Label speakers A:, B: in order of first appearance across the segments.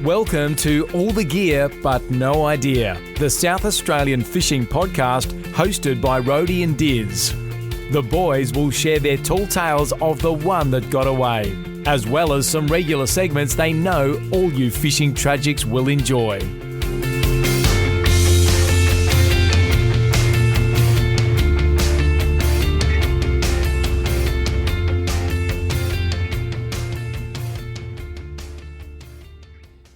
A: Welcome to All the Gear But No Idea, the South Australian fishing podcast hosted by Rhodey and Diz. The boys will share their tall tales of the one that got away, as well as some regular segments they know all you fishing tragics will enjoy.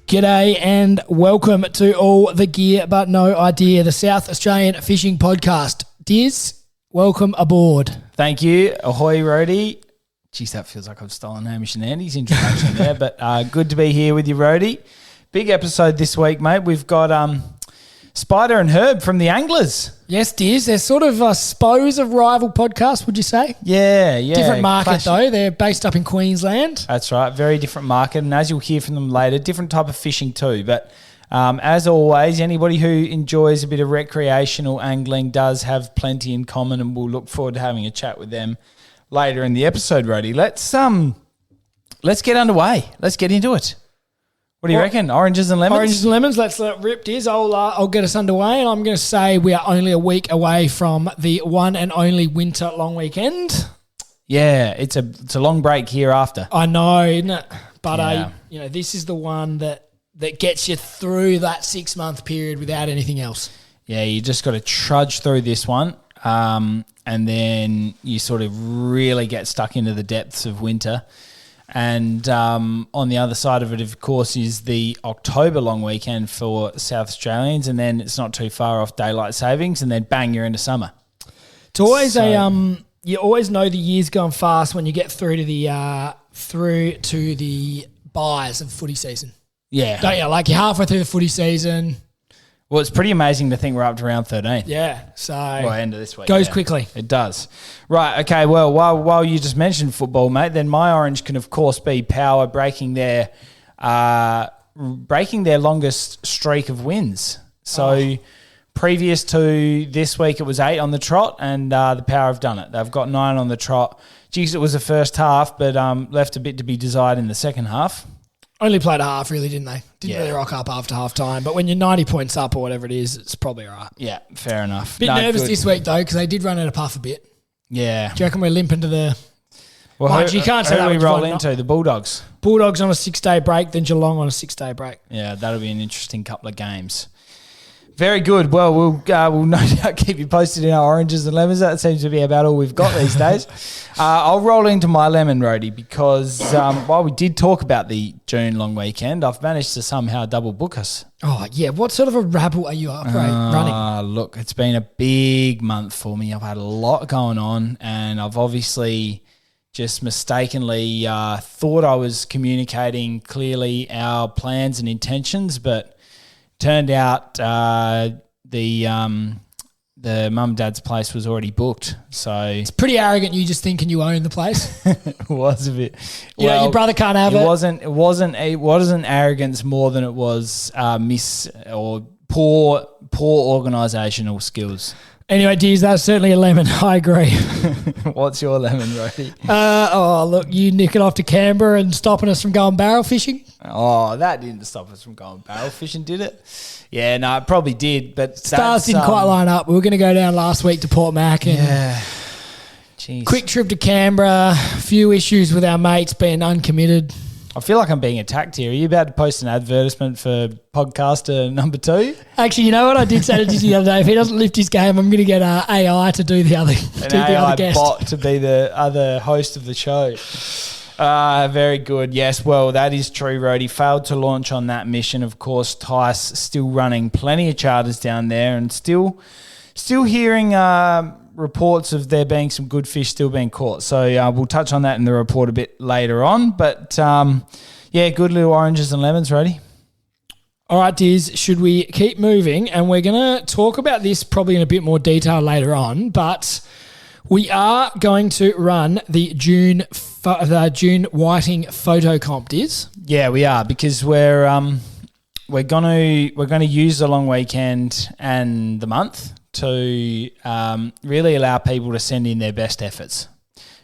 B: G'day and welcome to All the Gear But No Idea, the South Australian fishing podcast. Diz, welcome aboard.
C: Thank you. Ahoy, Rhodey. Jeez, that feels like I've stolen Hamish and Andy's introduction there, but good to be here with you, Rhodey. Big episode this week, mate. We've got Spida and Herb from the Anglers.
B: Yes, Diz, they're sort of, I suppose, a rival podcast, would you say?
C: Yeah.
B: Different market, though. They're based up in Queensland.
C: That's right. Very different market. And as you'll hear from them later, different type of fishing too. But as always, anybody who enjoys a bit of recreational angling does have plenty in common, and we'll look forward to having a chat with them later in the episode, Rhodey. Let's get underway. Let's get into it. What do you reckon? Oranges and lemons?
B: Oranges and lemons. Let's let rip, Diz. I'll get us underway, and I'm going to say we are only a week away from the one and only winter long weekend.
C: Yeah, it's a long break here after.
B: I know, isn't it? But this is the one that gets you through that 6-month period without anything else.
C: Yeah, you just got to trudge through this one, and then you sort of really get stuck into the depths of winter. And on the other side of it, of course, is the October long weekend for South Australians, and then it's not too far off daylight savings, and then bang, you're into summer.
B: It's always you always know the year's gone fast when you get through to the buys of footy season.
C: Yeah,
B: don't you? Like you're halfway through the footy season.
C: Well, it's pretty amazing to think we're up to round 13.
B: Yeah, so
C: end of this week
B: goes quickly.
C: It does. Right, okay, well, while you just mentioned football, mate, then my orange can, of course, be Power breaking their longest streak of wins. So previous to this week, it was 8 on the trot, and the Power have done it. They've got 9 on the trot. Geez, it was the first half, but left a bit to be desired in the second half.
B: Only played a half, really, didn't they? Didn't really rock up after half time. But when you're 90 points up or whatever it is, it's probably all right.
C: Yeah, fair enough.
B: Bit nervous this week, though, because they did run out of puff a bit.
C: Yeah.
B: Do you reckon we're limping to the...
C: Well,
B: you can't say
C: who
B: that
C: do we roll into? The Bulldogs?
B: Bulldogs on a 6-day break, then Geelong on a 6-day break.
C: Yeah, that'll be an interesting couple of games. Very good. Well, we'll no doubt keep you posted in our oranges and lemons. That seems to be about all we've got these days. I'll roll into my lemon, Rhodey, because while we did talk about the June long weekend, I've managed to somehow double book us.
B: Oh, yeah. What sort of a rabble are you running?
C: Look, it's been a big month for me. I've had a lot going on, and I've obviously just mistakenly thought I was communicating clearly our plans and intentions, but turned out the mum and dad's place was already booked. So
B: it's pretty arrogant. You just thinking you own the place.
C: It was a bit.
B: Your brother can't have it.
C: It wasn't arrogance more than it was poor organisational skills.
B: Anyway, Diz, that's certainly a lemon. I agree.
C: What's your lemon, Rhodey?
B: Look, you nicking off to Canberra and stopping us from going barrel fishing?
C: Oh, that didn't stop us from going barrel fishing, did it? Yeah, no, it probably did. But
B: stars didn't quite line up. We were going to go down last week to Port Mac. And
C: Jeez.
B: Quick trip to Canberra. A few issues with our mates being uncommitted.
C: I feel like I'm being attacked here. Are you about to post an advertisement for podcaster number 2?
B: Actually, you know what? I did say to Disney the other day, if he doesn't lift his game, I'm going to get AI to do the other guest.
C: Bot to be the other host of the show. Very good. Yes, well, that is true, Rhodey. Failed to launch on that mission. Of course, Tice still running plenty of charters down there, and still hearing reports of there being some good fish still being caught. So we'll touch on that in the report a bit later on. But good little oranges and lemons, Rhodey.
B: All right, Diz, should we keep moving? And we're going to talk about this probably in a bit more detail later on, but we are going to run the June whiting photo comp, Diz.
C: Yeah, we are, because we're going to use the long weekend and the month to really allow people to send in their best efforts,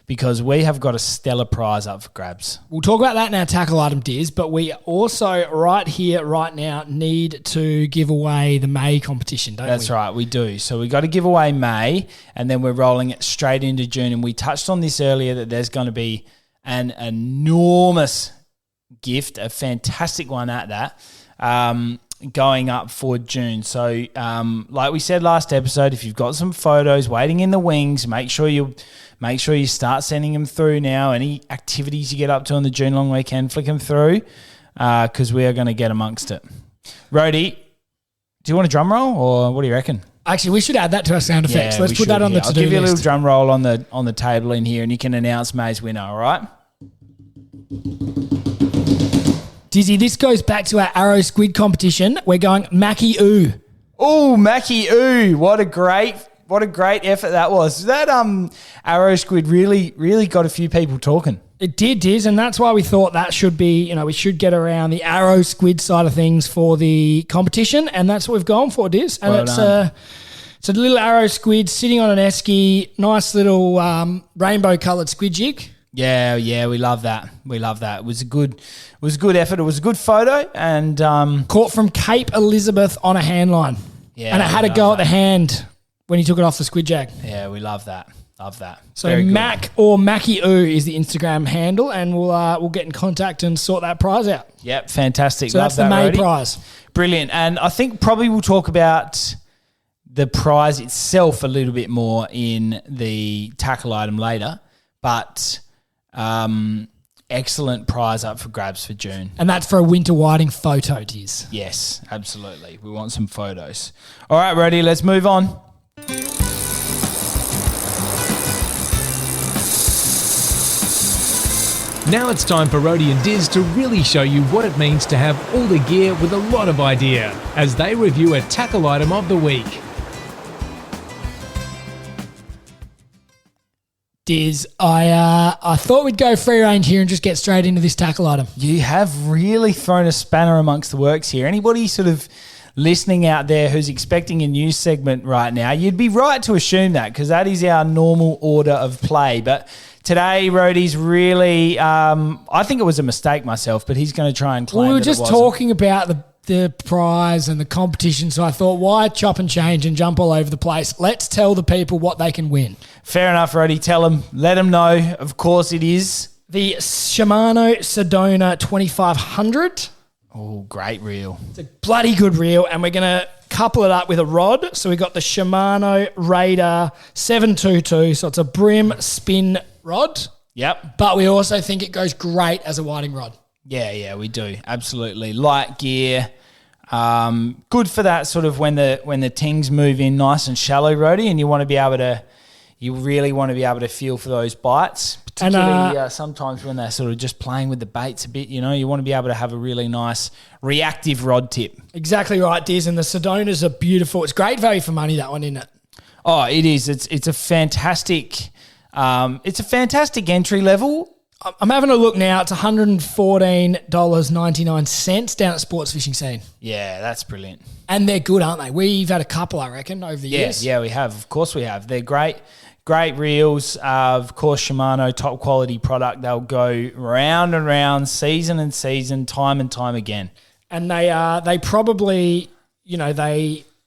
C: because we have got a stellar prize up for grabs.
B: We'll talk about that in our tackle item, Diz, but we also right here, right now, need to give away the May competition, don't we?
C: That's right, we do. So we got to give away May, and then we're rolling it straight into June. And we touched on this earlier that there's going to be an enormous gift, a fantastic one at that, going up for June. So like we said last episode, if you've got some photos waiting in the wings, make sure you start sending them through now. Any activities you get up to on the June long weekend, flick them through, because we are going to get amongst it. Rhodey, do you want a drum roll, or what do you reckon?
B: Actually, we should add that to our sound effects.
C: Yeah,
B: Let's put that on the to-do list.
C: I'll give you a little drum roll on the table in here, and you can announce May's winner, all right?
B: Dizzy, this goes back to our Arrow Squid competition. We're going Mackie Oo.
C: Oh, Mackie Oo. What a great effort that was. That Arrow Squid really got a few people talking.
B: It did, Diz, and that's why we thought that should be, we should get around the Arrow Squid side of things for the competition, and that's what we've gone for, Diz. And it's a little Arrow Squid sitting on an esky, nice little rainbow-coloured squid jig.
C: Yeah, we love that. We love that. It was a good effort. It was a good photo, and
B: caught from Cape Elizabeth on a hand line.
C: Yeah,
B: and it had to go at the hand when he took it off the squid jag.
C: Yeah, we love that. Love that.
B: So Mac or Mackie Oo is the Instagram handle, and we'll get in contact and sort that prize out.
C: Yep, fantastic.
B: So
C: love
B: that's the May prize.
C: Brilliant. And I think probably we'll talk about the prize itself a little bit more in the tackle item later, but excellent prize up for grabs for June.
B: And that's for a winter whiting photo, Diz.
C: Yes, absolutely. We want some photos. All right, Rhodey, let's move on.
A: Now it's time for Rhodey and Diz to really show you what it means to have all the gear with a lot of idea as they review a tackle item of the week.
B: Diz, I thought we'd go free range here and just get straight into this tackle item.
C: You have really thrown a spanner amongst the works here. Anybody sort of listening out there who's expecting a news segment right now, you'd be right to assume that, because that is our normal order of play. But today, Rhodey's really, I think it was a mistake myself, but he's going to try and claim
B: we were
C: that
B: just
C: it wasn't.
B: talking about the prize and the competition, so I thought, why chop and change and jump all over the place? Let's tell the people what they can win.
C: Fair enough, Rhodey. Tell them. Let them know. Of course it is
B: the Shimano Sedona 2500.
C: Oh, great reel.
B: It's a bloody good reel, and we're going to couple it up with a rod. So we got the Shimano Raider 722, so it's a brim spin rod.
C: Yep.
B: But we also think it goes great as a whiting rod.
C: Yeah, we do. Absolutely. Light gear. Good for that sort of when the tings move in nice and shallow, Rhodey, and you really want to be able to feel for those bites, particularly sometimes when they're sort of just playing with the baits a bit. You want to be able to have a really nice reactive rod tip.
B: Exactly right, Diz, and the Sedonas are beautiful. It's great value for money, that one, isn't it?
C: Oh, it is. It's a fantastic entry level.
B: I'm having a look now. It's $114.99 down at Sports Fishing Scene.
C: Yeah, that's brilliant.
B: And they're good, aren't they? We've had a couple, I reckon, over the years.
C: Yeah, we have. Of course we have. They're great reels. Of course, Shimano, top quality product. They'll go round and round, season and season, time and time again. And
B: they probably,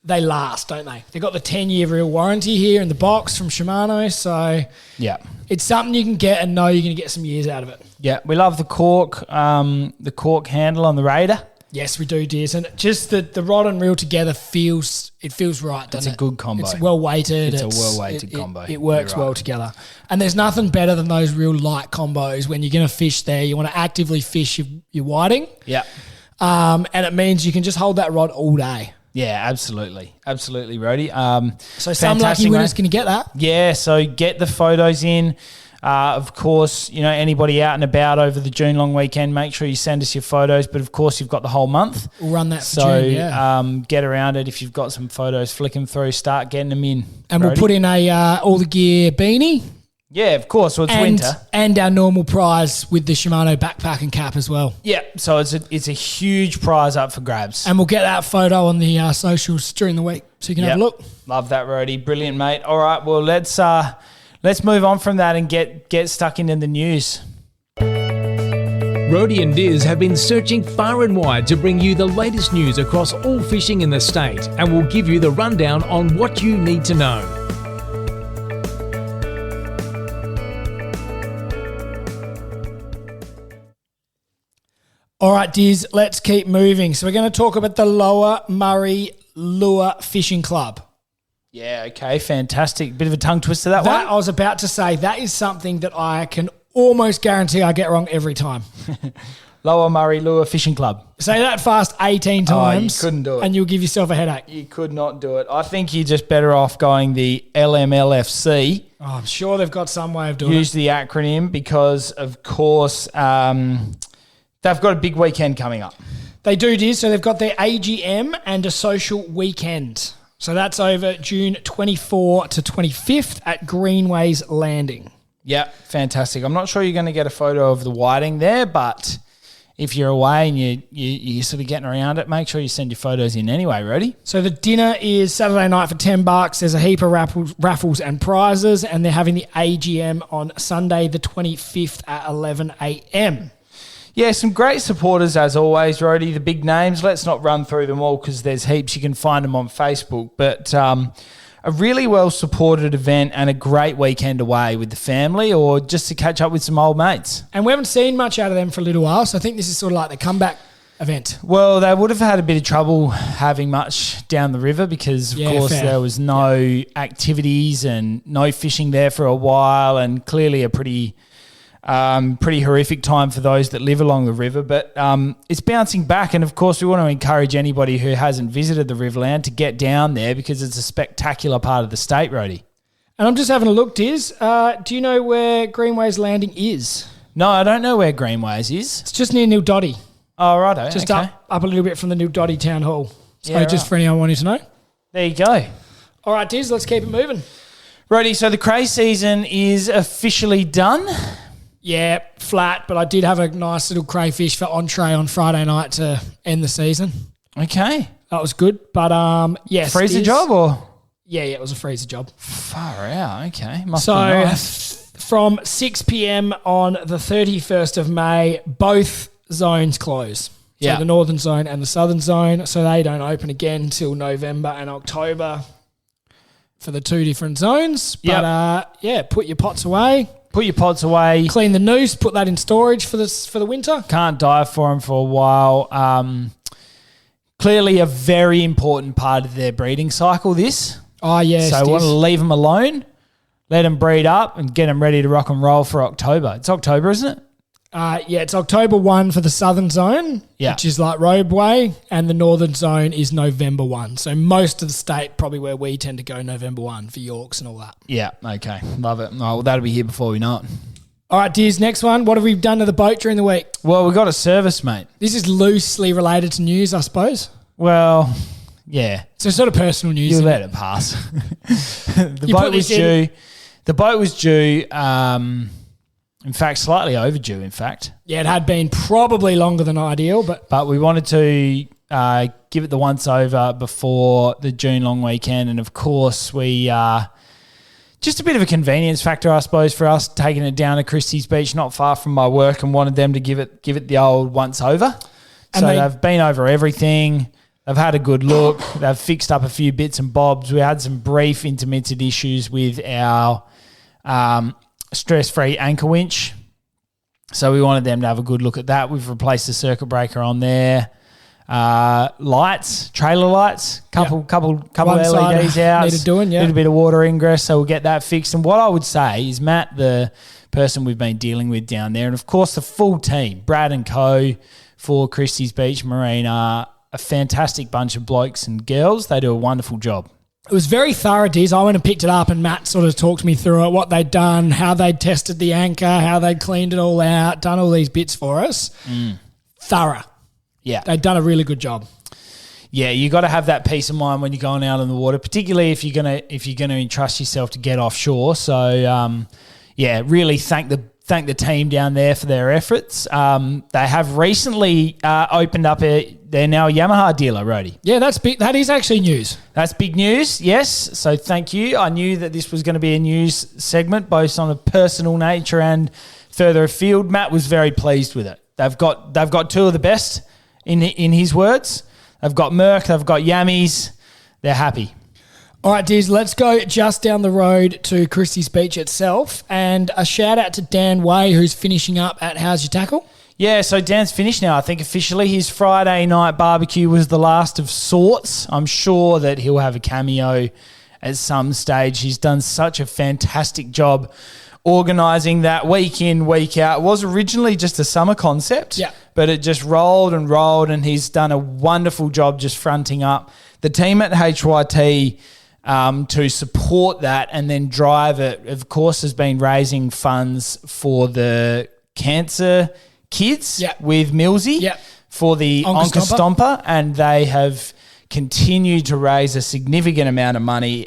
B: they last, don't they? They've got the 10-year reel warranty here in the box from Shimano, so
C: yeah,
B: it's something you can get and know you're going to get some years out of it.
C: Yeah, we love the cork handle on the Raider.
B: Yes, we do, Diz. And just the rod and reel together feels right, doesn't it?
C: It's a good combo.
B: It's well weighted.
C: It's a well-weighted combo.
B: It works well together. And there's nothing better than those real light combos when you're going to fish there. You want to actively fish your whiting.
C: Yeah.
B: And it means you can just hold that rod all day.
C: Yeah, absolutely. Absolutely, Rhodey.
B: So some lucky winners can get that.
C: Yeah, so get the photos in. Of course, anybody out and about over the June long weekend, make sure you send us your photos. But of course, you've got the whole month.
B: We'll run that for June, yeah.
C: Get around it. If you've got some photos, flick them through, start getting them in.
B: And We'll put in a all the gear beanie.
C: Yeah, of course. Well, it's winter.
B: And our normal prize with the Shimano backpack and cap as well.
C: Yeah, so it's a huge prize up for grabs.
B: And we'll get that photo on the socials during the week so you can have a look.
C: Love that, Rhodey. Brilliant, mate. All right, well, let's let's move on from that and get stuck into the news.
A: Rhodey and Diz have been searching far and wide to bring you the latest news across all fishing in the state, and will give you the rundown on what you need to know.
B: All right, Diz, let's keep moving. So we're going to talk about the Lower Murray Lure Fishing Club.
C: Yeah, okay, fantastic. Bit of a tongue twister, that one.
B: I was about to say, that is something that I can almost guarantee I get wrong every time.
C: Lower Murray Lure Fishing Club.
B: Say that fast 18 times.
C: You couldn't do it.
B: And you'll give yourself a headache.
C: You could not do it. I think you're just better off going the LMLFC.
B: Oh, I'm sure they've got some way of doing
C: Use the acronym because, of course, they've got a big weekend coming up.
B: They do, Diz. So they've got their AGM and a social weekend. So that's over June 24 to 25th at Greenways Landing.
C: Yeah, fantastic. I'm not sure you're going to get a photo of the whiting there, but if you're away and you're sort of getting around it, make sure you send your photos in anyway, Rhodey.
B: So the dinner is Saturday night for $10. There's a heap of raffles and prizes, and they're having the AGM on Sunday the 25th at 11 a.m.
C: Yeah, some great supporters as always, Rhodey. The big names. Let's not run through them all because there's heaps. You can find them on Facebook. But a really well-supported event and a great weekend away with the family or just to catch up with some old mates.
B: And we haven't seen much out of them for a little while, so I think this is sort of like the comeback event.
C: Well, they would have had a bit of trouble having much down the river because, of course,
B: fair.
C: there was no activities and no fishing there for a while, and clearly a pretty horrific time for those that live along the river. But it's bouncing back, and of course we want to encourage anybody who hasn't visited the Riverland to get down there because it's a spectacular part of the state, Rhodey.
B: And I'm just having a look, Diz. Do you know where Greenways Landing is?
C: No, I don't know where Greenways is.
B: It's just near Nildotty.
C: Oh, righto.
B: Just
C: okay.
B: up a little bit from the Nildotty Town Hall. So
C: Yeah,
B: just
C: right.
B: for anyone wanting to know.
C: There you go.
B: All right, Diz, let's keep it moving.
C: Rhodey, so the cray season is officially done.
B: Yeah, flat, but I did have a nice little crayfish for entree on Friday night to end the season.
C: Okay.
B: That was good, but yes.
C: Freezer
B: Diz.
C: job or?
B: Yeah, it was a freezer job.
C: Far out. Okay. Must be
B: So
C: nice.
B: from 6 p.m. on the 31st of May, both zones close.
C: Yeah.
B: So the northern zone and the southern zone, so they don't open again until November and October for the two different zones. But put your pots away.
C: Put your pots away.
B: Clean the noose, put that in storage for the winter.
C: Can't dive for them for a while. Clearly a very important part of their breeding cycle, this.
B: Oh, yes.
C: So I want to leave them alone, let them breed up and get them ready to rock and roll for October. It's October, isn't it?
B: It's October 1 for the southern zone, which is like Roadway, and the northern zone is November 1. So most of the state, probably where we tend to go, November 1 for Yorks and all that.
C: Yeah, okay. Love it. Oh, well, that'll be here before we know it.
B: All right, Diz, next one. What have we done to the boat during the week?
C: Well, we got a service, mate.
B: This is loosely related to news, I suppose.
C: Well, yeah.
B: So sort of personal news.
C: You let it pass. The boat was due. In fact, slightly overdue, in fact.
B: Yeah, it had been probably longer than ideal, but
C: we wanted to give it the once over before the June long weekend. And, of course, we just a bit of a convenience factor, I suppose, for us, taking it down to Christies Beach, not far from my work, and wanted them to give it the old once over.
B: And
C: so they've been over everything. They've had a good look. They've fixed up a few bits and bobs. We had some brief intermittent issues with our stress-free anchor winch. So we wanted them to have a good look at that. We've replaced the circuit breaker on there. Lights, trailer lights, couple
B: One
C: of
B: side
C: LEDs out.
B: needed doing, yeah.
C: A little bit of water ingress, so we'll get that fixed. And what I would say is Matt, the person we've been dealing with down there, and of course the full team, Brad and co for Christies Beach Marine, are a fantastic bunch of blokes and girls. They do a wonderful job.
B: it was very thorough, Diz. I went and picked it up and Matt sort of talked me through it, what they'd done, how they'd tested the anchor, how they'd cleaned it all out, done all these bits for us. Thorough.
C: Yeah.
B: They'd done a really good job.
C: Yeah, you got to have that peace of mind when you're going out on the water, particularly if you're gonna entrust yourself to get offshore. So, really thank the team down there for their efforts. They have recently opened up they're now a Yamaha dealer, Rhodey.
B: Yeah, that's big. That is actually news.
C: That's big news, yes. So thank you. I knew that this was going to be a news segment, both on a personal nature and further afield. Matt was very pleased with it. They've got two of the best, in his words. They've got Merc, they've got Yammies. They're happy.
B: All right, Diz, let's go just down the road to Christies Beach itself. And a shout out to Dan Way, who's finishing up at How's Your Tackle?
C: Yeah, so Dan's finished now, I think, officially. His Friday night barbecue was the last of sorts. I'm sure that he'll have a cameo at some stage. He's done such a fantastic job organising that week in, week out. It was originally just a summer concept, but it just rolled, and he's done a wonderful job just fronting up the team at HYT to support that and then drive it. Of course, has been raising funds for the cancer kids with Millsy for the Onka Stomper, and they have continued to raise a significant amount of money.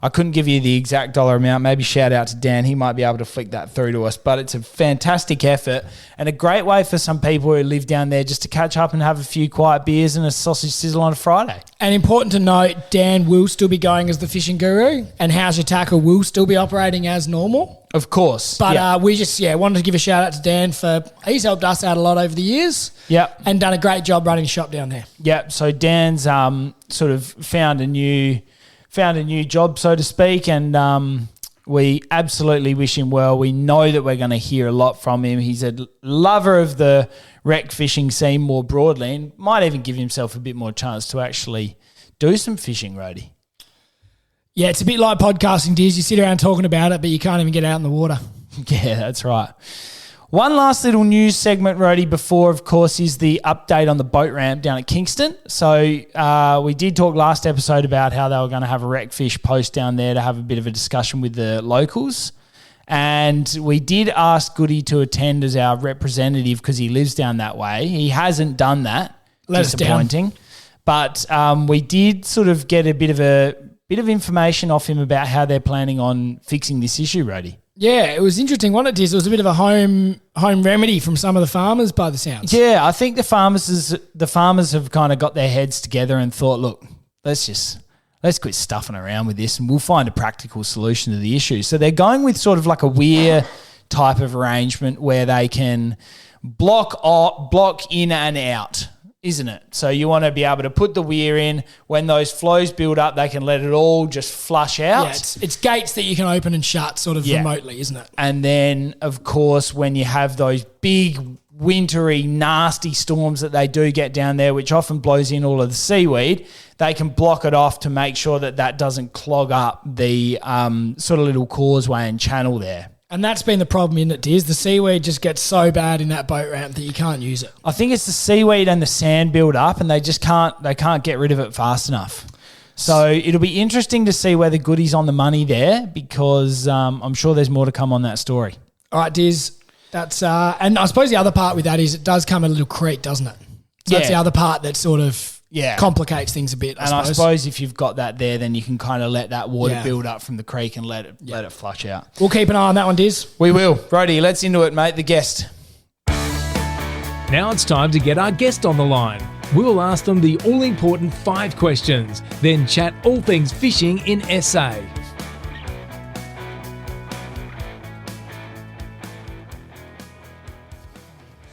C: I couldn't give you the exact dollar amount. Maybe shout out to Dan. He might be able to flick that through to us. But it's a fantastic effort and a great way for some people who live down there just to catch up and have a few quiet beers and a sausage sizzle on a Friday. And
B: important to note, Dan will still be going as the fishing guru, and How's Your Tackle will still be operating as normal.
C: Of course.
B: But we just wanted to give a shout out to Dan for he's helped us out a lot over the years.
C: Yep.
B: And done a great job running the shop down there.
C: Yep. So Dan's sort of found a new job, so to speak, and we absolutely wish him well. We know that we're going to hear a lot from him. He's a lover of the rec fishing scene more broadly and might even give himself a bit more chance to actually do some fishing, Rhodey.
B: Yeah, it's a bit like podcasting, Diz. You sit around talking about it, but you can't even get out in the water.
C: Yeah, that's right. One last little news segment, Rhodey, before, of course, is the update on the boat ramp down at Kingston. So we did talk last episode about how they were going to have a rec fish post down there to have a bit of a discussion with the locals. And we did ask Goody to attend as our representative because he lives down that way. He hasn't done that. Disappointing. But we did sort of get a bit of information off him about how they're planning on fixing this issue, Rhodey.
B: Yeah, it was interesting, wasn't it, Diz? It was a bit of a home remedy from some of the farmers by the sounds.
C: Yeah, I think the farmers have kind of got their heads together and thought, look, let's quit stuffing around with this and we'll find a practical solution to the issue. So they're going with sort of like a weir type of arrangement where they can block in and out, isn't it? So you want to be able to put the weir in. When those flows build up, they can let it all just flush out.
B: Yeah, it's gates that you can open and shut sort of remotely, isn't it?
C: And then, of course, when you have those big, wintry, nasty storms that they do get down there, which often blows in all of the seaweed, they can block it off to make sure that doesn't clog up the sort of little causeway and channel there.
B: And that's been the problem, isn't it, Diz? The seaweed just gets so bad in that boat ramp that you can't use it.
C: I think it's the seaweed and the sand build up, and they can't get rid of it fast enough. So it'll be interesting to see whether Goody's on the money there, because I'm sure there's more to come on that story.
B: All right, Diz. That's and I suppose the other part with that is it does come a little creek, doesn't it? So that's the other part that sort of complicates things a bit.
C: I suppose if you've got that there, then you can kind of let that water build up from the creek and let it flush out.
B: We'll keep an eye on that one, Diz.
C: We will. Brody, let's into it, mate. The guest.
A: Now it's time to get our guest on the line. We'll ask them the all-important 5 questions, then chat all things fishing in SA.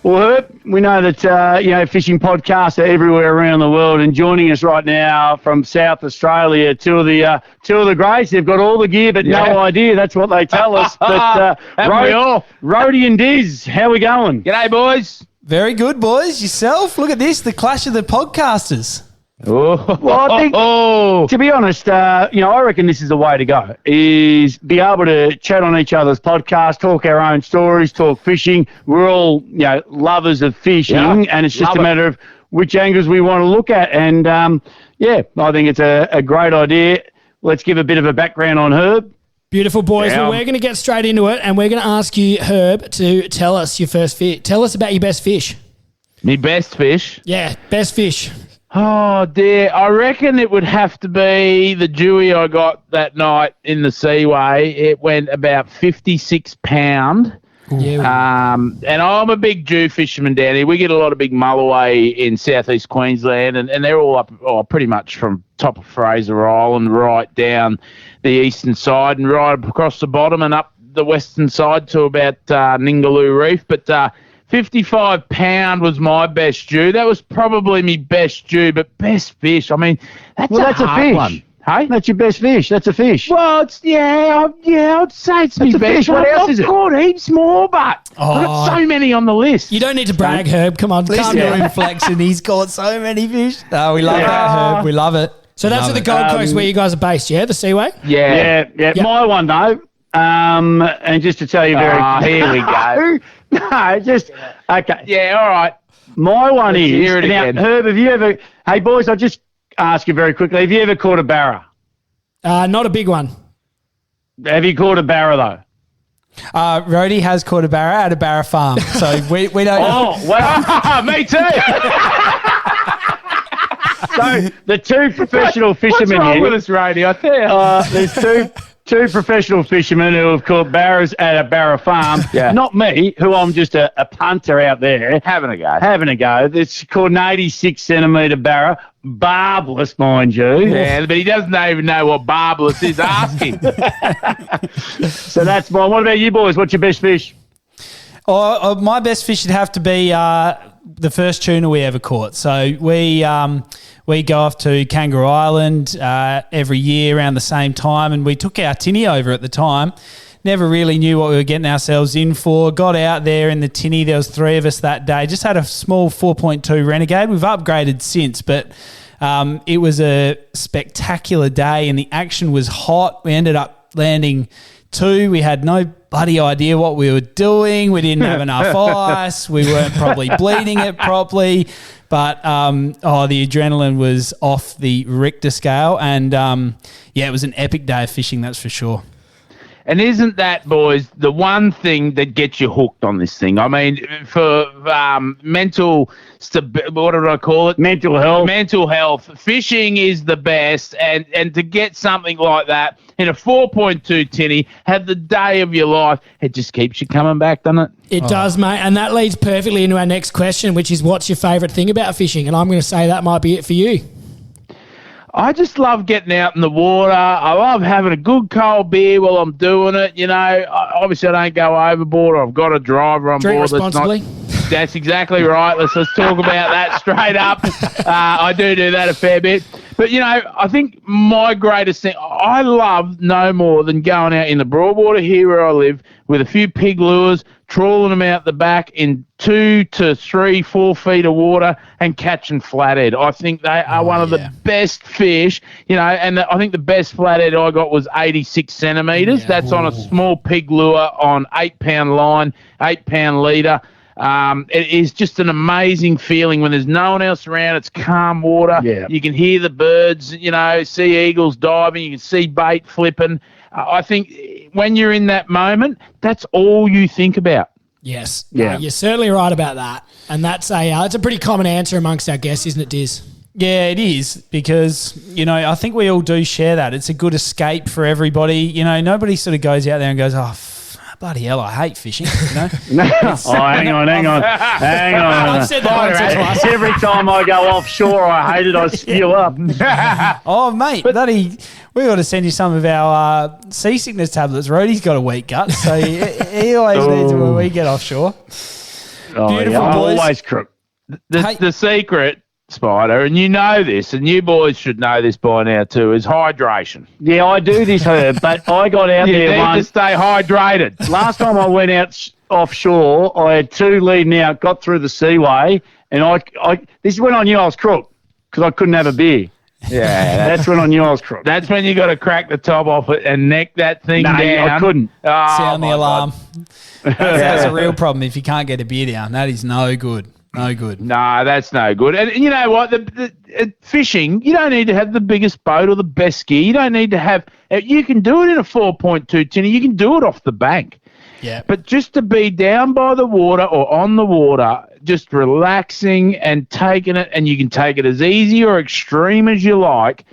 D: Well, Herb, we know that, fishing podcasts are everywhere around the world, and joining us right now from South Australia, two of the greats. They've got all the gear, but no idea. That's what they tell us. But Rhodey and Diz, how we going?
E: G'day, boys.
C: Very good, boys. Yourself? Look at this, the clash of the podcasters.
D: Oh. Well, I think, to be honest, I reckon this is the way to go, is be able to chat on each other's podcasts, talk our own stories, talk fishing. We're all, lovers of fishing, and it's just a matter of which angles we want to look at. And, I think it's a great idea. Let's give a bit of a background on Herb.
B: Beautiful, boys. Well, we're going to get straight into it, and we're going to ask you, Herb, to tell us your first fish. Tell us about your best fish.
E: Me best fish?
B: Yeah, best fish.
E: Oh, dear. I reckon it would have to be the Dewey I got that night in the Seaway. It went about 56 pound.
B: Yeah.
E: And I'm a big Jew fisherman down here. We get a lot of big mulloway in southeast Queensland, and they're all up pretty much from top of Fraser Island right down the eastern side and right across the bottom and up the western side to about Ningaloo Reef. But 55 pound was my best Jew. That was probably my best Jew, but best fish. I mean, that's a
D: fish.
E: one. Hey?
D: That's your best fish. That's a fish.
E: Well, I'd say it's my
D: a
E: best.
D: fish. What else is it?
E: I've caught heaps more, but I've got so many on the list.
B: You don't need to brag, Herb. Come on.
F: Listen to him flexing. He's caught so many fish. Oh, we love that, Herb. We love it.
B: So that's at the Gold Coast where you guys are based, yeah? The Seaway?
E: Yeah.
B: Yep.
D: My one, though, and just to tell you
E: here we go.
D: No, just, okay.
E: Yeah, all right.
D: My one
E: Let's
D: is,
E: hear it
D: now,
E: again.
D: Herb, have you ever, hey, boys, I'll just ask you very quickly, have you ever caught a barra?
B: Not a big one.
D: Have you caught a barra, though?
F: Rhodey has caught a barra at a barra farm. So we don't...
D: Oh, well,
E: Me too.
D: so the two professional fishermen
E: What's wrong
D: here,
E: with us, Rody? I tell you.
D: there's two professional fishermen who have caught barras at a barra farm.
E: Yeah.
D: Not me, who I'm just a punter out there.
E: Having a go.
D: It's called an 86 centimetre barra, barbless, mind you.
E: Yeah, but he doesn't even know what barbless is asking.
D: So that's mine. What about you boys? What's your best fish?
F: My best fish would have to be the first tuna we ever caught. So we go off to Kangaroo Island every year around the same time, and we took our tinny over at the time. Never really knew what we were getting ourselves in for. Got out there in the tinny. There was 3 of us that day. Just had a small 4.2 Renegade. We've upgraded since, but it was a spectacular day, and the action was hot. We ended up landing 2. We had no bloody idea what we were doing. We didn't have enough ice. We weren't probably bleeding it properly. But, the adrenaline was off the Richter scale. And, it was an epic day of fishing, that's for sure.
E: And isn't that, boys, the one thing that gets you hooked on this thing? I mean, for mental health, fishing is the best. And to get something like that in a 4.2 tinny, have the day of your life, it just keeps you coming back, doesn't it?
B: It does, mate. And that leads perfectly into our next question, which is what's your favourite thing about fishing? And I'm going to say that might be it for you.
E: I just love getting out in the water. I love having a good cold beer while I'm doing it. You know, obviously I don't go overboard. I've got a driver on
B: Drink
E: board.
B: responsibly.
E: That's exactly right. Let's talk about that straight up. I do that a fair bit. But, you know, I think my greatest thing, I love no more than going out in the Broadwater here where I live with a few pig lures, trawling them out the back in 2 to 3, 4 feet of water and catching flathead. I think they are one of the best fish, you know, and I think the best flathead I got was 86 centimetres. Yeah. That's on a small pig lure on 8-pound line, 8-pound leader. It is just an amazing feeling when there's no one else around. It's calm water. Yeah. You can hear the birds, you know, see eagles diving. You can see bait flipping. I think when you're in that moment, that's all you think about.
B: Yes. Yeah. You're certainly right about that. And that's it's a pretty common answer amongst our guests, isn't it, Diz?
F: Yeah, it is because, you know, I think we all do share that. It's a good escape for everybody. You know, nobody sort of goes out there and goes, bloody hell, I hate fishing, you know?
D: Hang on.
B: I've said that once or twice.
D: Every time I go offshore, I hate it. I spew up.
F: Mate, we ought to send you some of our seasickness tablets. Rhodey's got a weak gut, so he always needs it when we get offshore.
E: Beautiful,
D: I'm
E: boys.
D: always crook.
E: The secret, Spider, and you know this, and you boys should know this by now too, is hydration.
D: Yeah, I do this, Herb, but I got out there
E: once. You need to stay hydrated.
D: Last time I went out offshore, I had 2 leading out, got through the Seaway, and this is when I knew I was crook because I couldn't have a beer.
E: Yeah,
D: that's when I knew I was crook.
E: That's when you got to crack the top off it and neck that thing down.
D: I couldn't.
F: Sound the alarm. That's a real problem if you can't get a beer down. That is no good. No good.
E: No, that's no good. And you know what? The fishing, you don't need to have the biggest boat or the best gear. You don't need to have. You can do it in a 4.2 tinny. You can do it off the bank.
F: Yeah.
E: But just to be down by the water or on the water, just relaxing and taking it, and you can take it as easy or extreme as you like.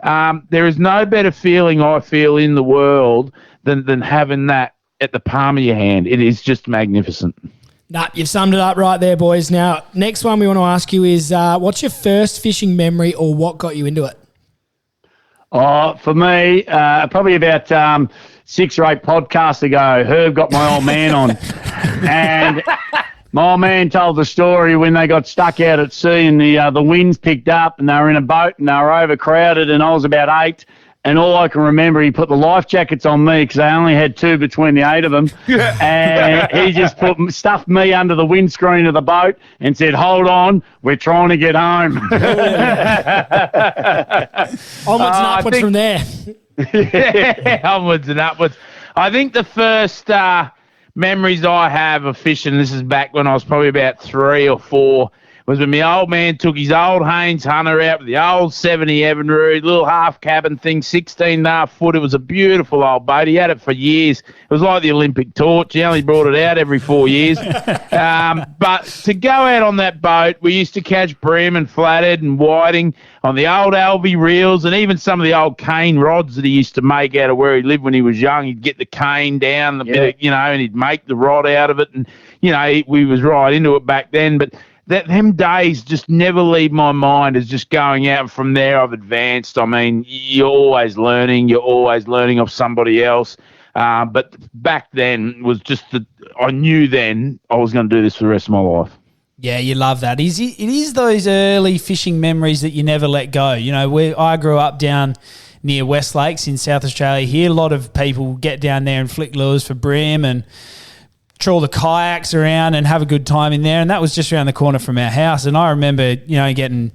E: There is no better feeling I feel in the world than having that at the palm of your hand. It is just magnificent.
B: Nah, you've summed it up right there, boys. Now, next one we want to ask you is what's your first fishing memory or what got you into it?
D: Oh, for me, probably about 6 or 8 podcasts ago, Herb got my old man on. And my old man told the story when they got stuck out at sea and the winds picked up and they were in a boat and they were overcrowded and I was about 8. And all I can remember, he put the life jackets on me because I only had 2 between the 8 of them. And he just stuffed me under the windscreen of the boat and said, "Hold on, we're trying to get home."
B: Onwards and upwards from there.
E: Yeah, onwards and upwards. I think the first memories I have of fishing, this is back when I was probably about 3 or 4, was when my old man took his old Haynes Hunter out with the old 70 Everett, little half cabin thing, 16.5 foot. It was a beautiful old boat. He had it for years. It was like the Olympic torch. He only brought it out every 4 years. But to go out on that boat, we used to catch bream and flathead and whiting on the old Albie reels and even some of the old cane rods that he used to make out of where he lived when he was young. He'd get the cane down, and he'd make the rod out of it. And, we was right into it back then. But them days just never leave my mind as just going out. And from there, I've advanced. I mean, you're always learning. You're always learning of somebody else. But back then was just I knew then I was going to do this for the rest of my life.
F: Yeah, you love that. It is those early fishing memories that you never let go. I grew up down near West Lakes in South Australia here. A lot of people get down there and flick lures for bream and trawl the kayaks around and have a good time in there. And that was just around the corner from our house. And I remember, getting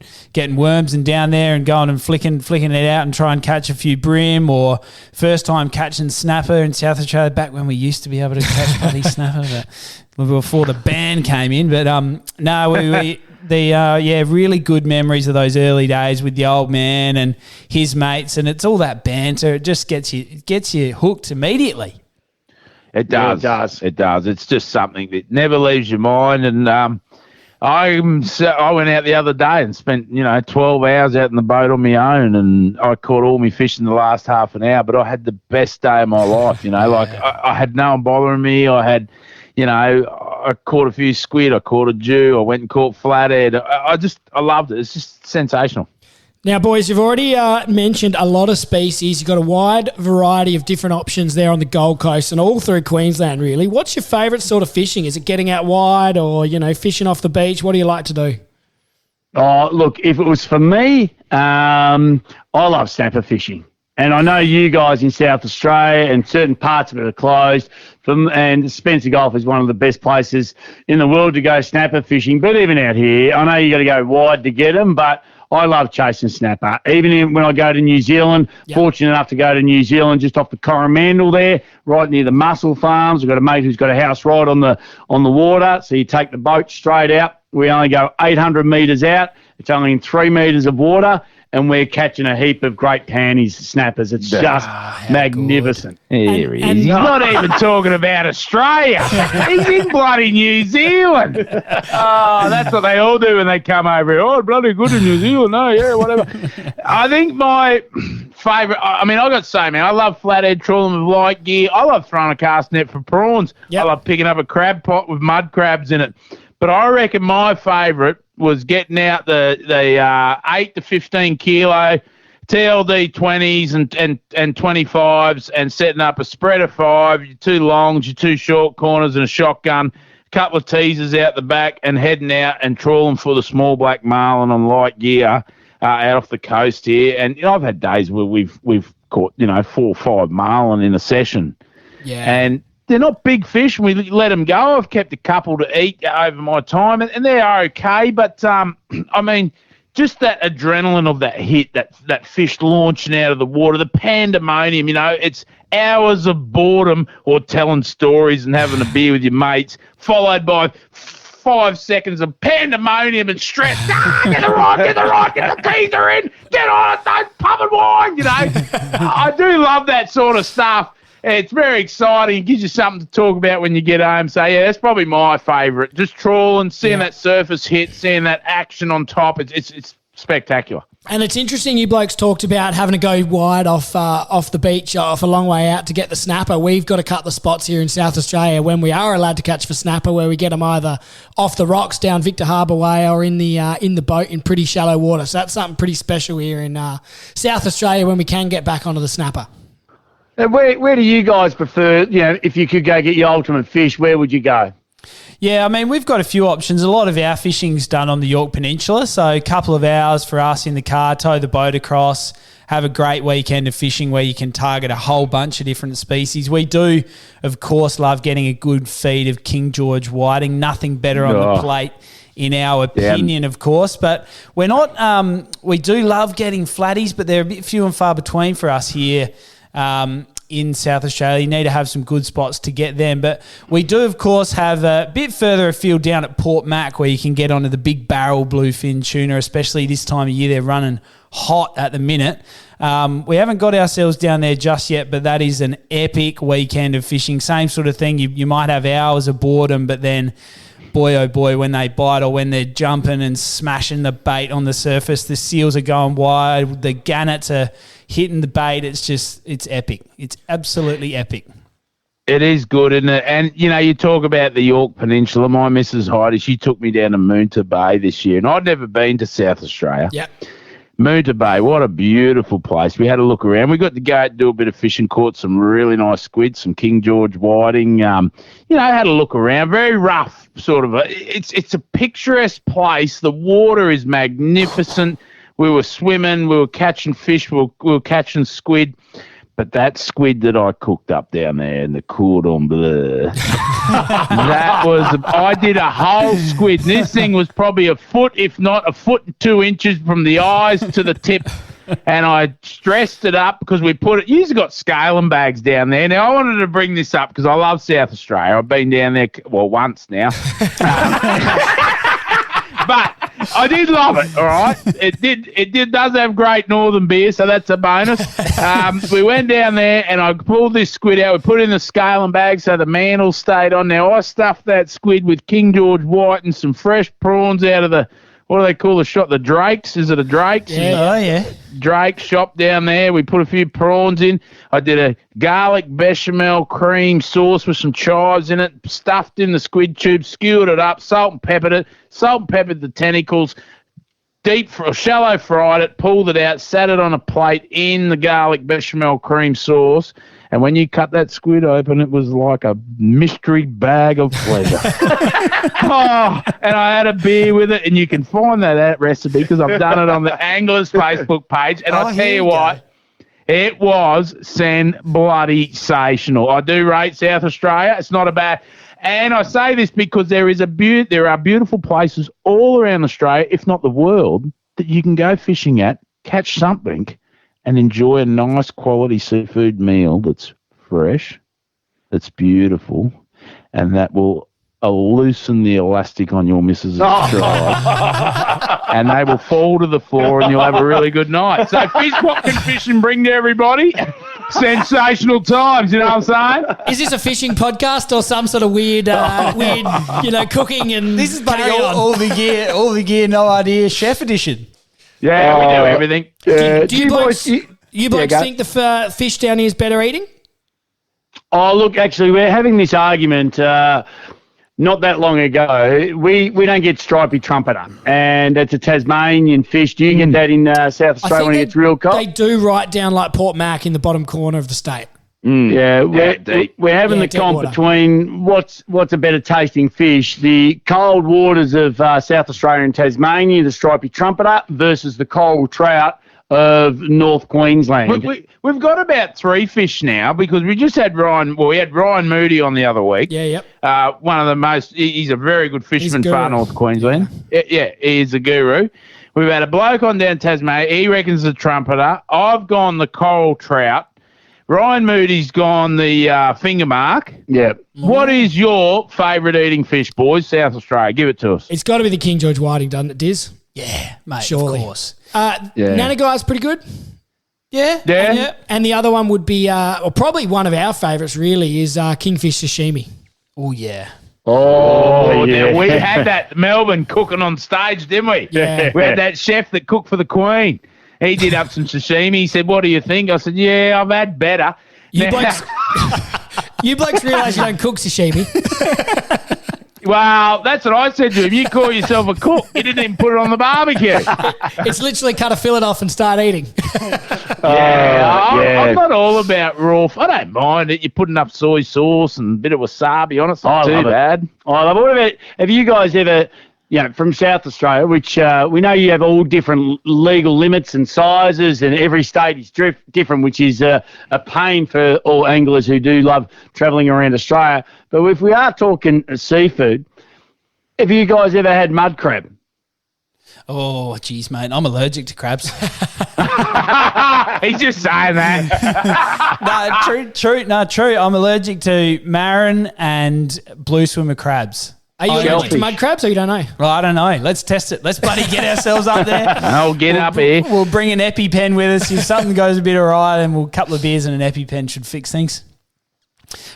F: worms and down there and going and flicking it out and try and catch a few bream, or first time catching snapper in South Australia back when we used to be able to catch bloody snapper, but before the ban came in. But really good memories of those early days with the old man and his mates, and it's all that banter. It just gets you hooked immediately.
E: It does. Yeah, it does. It does. It's just something that never leaves your mind. And I went out the other day and spent 12 hours out in the boat on my own, and I caught all my fish in the last half an hour. But I had the best day of my life. I had no one bothering me. I had. I caught a few squid. I caught a Jew. I went and caught flathead. I loved it. It's just sensational.
B: Now, boys, you've already mentioned a lot of species. You've got a wide variety of different options there on the Gold Coast and all through Queensland, really. What's your favourite sort of fishing? Is it getting out wide or, fishing off the beach? What do you like to do?
D: Oh, look, if it was for me, I love snapper fishing. And I know you guys in South Australia and certain parts of it are closed. And Spencer Gulf is one of the best places in the world to go snapper fishing. But even out here, I know you got to go wide to get them, but I love chasing snapper. Even when I go to New Zealand, fortunate enough to go to New Zealand just off the Coromandel there, right near the mussel farms. I've got a mate who's got a house right on the water. So you take the boat straight out. We only go 800 metres out. It's only in 3 metres of water. And we're catching a heap of great panties, snappers. It's just magnificent.
E: Here he is. He's not even talking about Australia. He's in bloody New Zealand. Oh, that's what they all do when they come over here. Oh, bloody good in New Zealand. Oh, yeah, whatever. I think my favourite, I got so many. I love flathead trawling with light gear. I love throwing a cast net for prawns. Yep. I love picking up a crab pot with mud crabs in it. But I reckon my favourite was getting out the 8 to 15 kilo TLD 20s and 25s and setting up a spread of 5, your 2 longs, your 2 short corners and a shotgun, a couple of teasers out the back and heading out and trawling for the small black marlin on light gear out off the coast here. And I've had days where we've caught 4 or 5 marlin in a session. Yeah. And they're not big fish, and we let them go. I've kept a couple to eat over my time, and they're okay. But, just that adrenaline of that hit, that fish launching out of the water, the pandemonium, it's hours of boredom or telling stories and having a beer with your mates, followed by 5 seconds of pandemonium and stress. Get the rod, get the teaser in, get on it, don't pump and wine, I do love that sort of stuff. It's very exciting. It gives you something to talk about when you get home. So, yeah, that's probably my favourite. Just trawling, seeing that surface hit, seeing that action on top. It's spectacular.
B: And it's interesting you blokes talked about having to go wide off the beach, off a long way out to get the snapper. We've got a couple of spots here in South Australia when we are allowed to catch for snapper, where we get them either off the rocks down Victor Harbour Way or in the boat in pretty shallow water. So that's something pretty special here in South Australia when we can get back onto the snapper.
D: Where do you guys prefer, if you could go get your ultimate fish, where would you go?
F: Yeah, I mean, we've got a few options. A lot of our fishing's done on the Yorke Peninsula, so a couple of hours for us in the car, tow the boat across, have a great weekend of fishing where you can target a whole bunch of different species. We do, of course, love getting a good feed of King George whiting. Nothing better on the plate, in our opinion, of course. But we're not. We do love getting flatties, but they're a bit few and far between for us here. In South Australia, you need to have some good spots to get them. But we do, of course, have a bit further afield down at Port Mac where you can get onto the big barrel bluefin tuna, especially this time of year. They're running hot at the minute. We haven't got ourselves down there just yet, but that is an epic weekend of fishing. Same sort of thing. You might have hours of boredom, but then boy, oh boy, when they bite or when they're jumping and smashing the bait on the surface, the seals are going wide, the gannets are hitting the bait. It's epic. It's absolutely epic.
E: It is good, isn't it? And, you talk about the Yorke Peninsula. My Mrs. Heidi, she took me down to Moonta Bay this year, and I'd never been to South Australia.
B: Yep.
E: Moonta Bay, what a beautiful place. We had a look around. We got to go do a bit of fishing, caught some really nice squid, some King George whiting. Had a look around. Very rough, sort of. It's a picturesque place. The water is magnificent. We were swimming. We were catching fish. We were catching squid. But that squid that I cooked up down there in the cordon bleu, I did a whole squid. And this thing was probably a foot, if not a foot and 2 inches from the eyes to the tip. And I stressed it up because we put it, you've got scaling bags down there. Now, I wanted to bring this up because I love South Australia. I've been down there, once now. But I did love it, all right? It does have great northern beer, so that's a bonus. We went down there and I pulled this squid out. We put it in the scaling bag so the mantle stayed on. Now, I stuffed that squid with King George white and some fresh prawns out of the, what do they call the shop? The Drakes? Is it a Drakes?
F: Yeah. Oh, yeah.
E: Drake shop down there. We put a few prawns in. I did a garlic bechamel cream sauce with some chives in it, stuffed in the squid tube, skewered it up, salt and peppered the tentacles, shallow fried it, pulled it out, sat it on a plate in the garlic bechamel cream sauce. And when you cut that squid open, it was like a mystery bag of pleasure. And I had a beer with it, and you can find that recipe because I've done it on the Anglers Facebook page. And I'll tell you what, it was bloody-sational. I do rate South Australia. It's not a bad... And I say this because there are beautiful places all around Australia, if not the world, that you can go fishing at, catch something, and enjoy a nice quality seafood meal that's fresh, that's beautiful, and that will loosen the elastic on your missus' stride. And they will fall to the floor and you'll have a really good night. So what can fishing bring to everybody? Sensational times, you know what I'm saying?
B: Is this a fishing podcast or some sort of weird, cooking and
F: this is all the gear, no idea, chef edition.
E: Yeah, we do everything.
B: Do you blokes think the fish down here is better eating?
D: Oh, look, actually, we're having this argument not that long ago. We don't get stripy trumpeter, and it's a Tasmanian fish. Do you get that in South Australia when it gets real cold?
B: They do right down like Port Mac in the bottom corner of the state.
D: Yeah, we're having the comp between what's a better tasting fish, the cold waters of South Australia and Tasmania, the stripy trumpeter, versus the coral trout of North Queensland.
E: We've got about 3 fish now because we just had Ryan. Well, we had Ryan Moody on the other week.
B: Yeah, yep.
E: One of the most. He's a very good fisherman for North Queensland. Yeah, he's a guru. We've had a bloke on down Tasmania. He reckons the trumpeter. I've gone the coral trout. Ryan Moody's gone the finger mark.
D: Yeah.
E: What is your favourite eating fish, boys? South Australia. Give it to us.
B: It's got to be the King George whiting, doesn't it, Diz?
F: Yeah, mate,
B: surely.
F: Of course.
B: Nana Guy's pretty good. Yeah. And the other one would be, probably one of our favourites really is Kingfish sashimi.
F: Oh, yeah.
D: Oh, yeah.
E: We had that Melbourne cooking on stage, didn't we?
B: Yeah.
E: We had that chef that cooked for the Queen. he did up some sashimi. He said, "What do you think?" I said, "Yeah, I've had better."
B: You blokes, you blokes realise you don't cook sashimi.
E: Well, that's what I said to him. You call yourself a cook. You didn't even put it on the barbecue.
B: It's literally cut a fillet off and start eating.
E: I'm not all about raw. I don't mind it. You put enough soy sauce and a bit of wasabi on it. It's not too bad.
D: I love it. What about, have you guys ever, from South Australia, which we know you have all different legal limits and sizes, and every state is different, which is a pain for all anglers who do love travelling around Australia. But if we are talking seafood, have you guys ever had mud crab?
F: Oh, geez, mate, I'm allergic to crabs.
E: He's just saying that.
F: True. I'm allergic to marron and blue swimmer crabs.
B: Are you allergic to mud crabs or you don't know?
F: Well, I don't know. Let's test it. Let's bloody get ourselves up there.
E: I'll get up here.
F: We'll bring an EpiPen with us. If something goes a bit awry, then a couple of beers and an EpiPen should fix things.